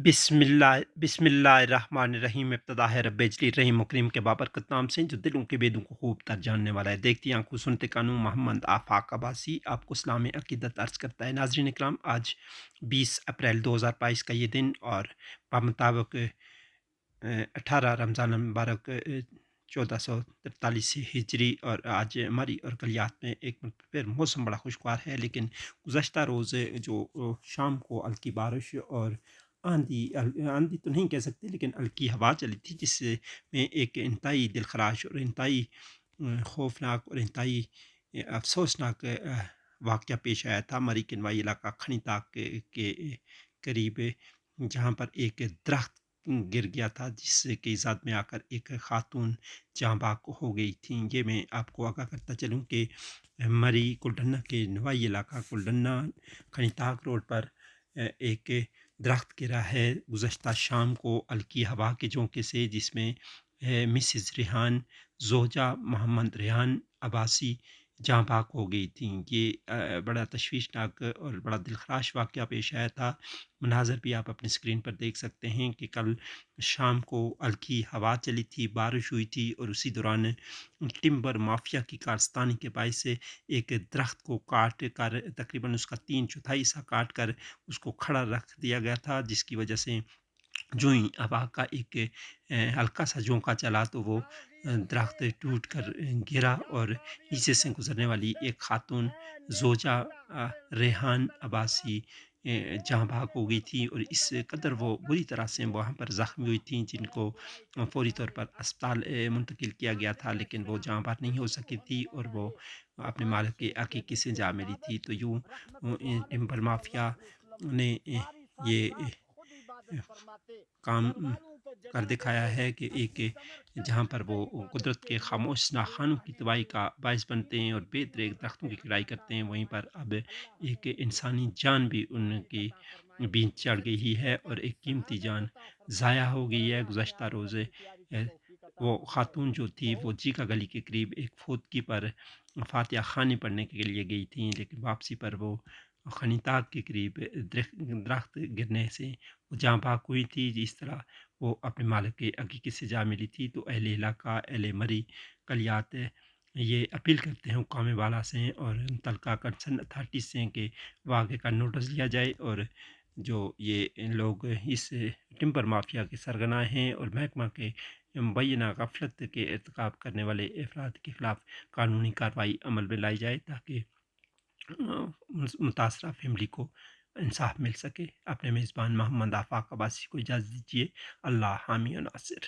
बिस्मिल्लाहिर्रहमानिर्रहीम। इब्तिदा है रब्बे जलील रहीम मुकरीम के बाबरकत नाम से जो दिलों के बेदों को खूब तर जानने वाला है। देखती आंखों सुनते कानों मोहम्मद आफाक अब्बासी आपको इस्लाम अकीदत अर्ज़ करता है। नाज़रीन इकराम, आज 20 अप्रैल 2022 का ये दिन और मुताबिक 18 रमज़ान मुबारक 1443 हिजरी, और आज हमारी और कलियात में एक फिर मौसम बड़ा खुशगवार है। लेकिन गुज़श्ता रोज़ जो शाम को हल्की बारिश और आंधी तो नहीं कह सकते, लेकिन हल्की हवा चली थी, जिसमें एक इंतहाई दिलखराश और इंतहाई खौफनाक और इंतहाई अफसोसनाक वाक़या पेश आया था। मरी किनवाई इलाका खनीताक के करीब, जहाँ पर एक दरख्त गिर गया था, जिसके ज़द में आकर एक खातून जहाँ बाग हो गई थी। ये मैं आपको आगाह करता चलूँ कि मरी कुलडन्ना के नवाई इलाका कुलडन्ना खनीताक रोड पर एक दरख्त गिरा है गुज़श्ता शाम को हल्की हवा के झोंके से, जिसमें मिसेस रेहान जोजा मोहम्मद रेहान अब्बासी जहाँ बाग हो गई थी। ये बड़ा तशवीशनाक और बड़ा दिलखराश वाक़या पेश आया था। मनाज़र भी आप अपनी स्क्रीन पर देख सकते हैं कि कल शाम को हल्की हवा चली थी, बारिश हुई थी, और उसी दौरान टिम्बर माफिया की कारस्तानी के बायस से एक दरख्त को काट कर तकरीबन उसका 3/4 हिस्सा काट कर उसको खड़ा रख दिया गया था, जिसकी वजह से जो ही हवा का एक हल्का सा झोंका चला तो वो दरख्त टूट कर गिरा, और नीचे से गुजरने वाली एक खातून जोजा रेहान अब्बासी जहाँ भाग हो गई थी, और इस कदर वो बुरी तरह से वहाँ पर ज़ख्मी हुई थी, जिनको फौरी तौर पर अस्पताल मुंतकिल किया गया था, लेकिन वो जहाँ बाहर नहीं हो सकी थी और वो अपने मालिक के हकीकी से जा मिली थी। तो यूँ टिम्बर माफिया ने ये काम कर दिखाया है कि एक जहाँ पर वो कुदरत के खामोश नाखानों की तबाही का बायस बनते हैं और बेदरेक दरख्तों की कटाई करते हैं, वहीं पर अब एक इंसानी जान भी उनकी बीच चढ़ गई है और एक कीमती जान ज़ाया हो गई है। गुज़श्ता रोज़ वो खातून जो थी वो जीका गली के करीब एक फौतगी पर फातिहा ख़ानी पढ़ने के लिए गई थी, लेकिन वापसी पर वो खनीताक के करीब दरख्त गिरने से वो जहाँ भाग हुई थी। जिस तरह वो अपने मालिक के हकीकी से जा मिली थी, तो अहले इलाका अहले मरी कलियात ये अपील करते हैं हुक्काम वाला से और मुतल्लिका कंसर्न अथॉरिटीज़ से कि वाक़े का नोटिस लिया जाए, और जो ये लोग इस टिम्बर माफिया के सरगना हैं और महकमा के मुबैना गफलत के इर्तिकाब करने वाले अफराद के खिलाफ कानूनी कार्रवाई अमल में लाई जाए, ताकि मुतासरा फैमिली को इंसाफ मिल सके। अपने मेज़बान मोहम्मद आफाक अब्बासी को इजाज़त दीजिए। अल्लाह हामी और नासिर।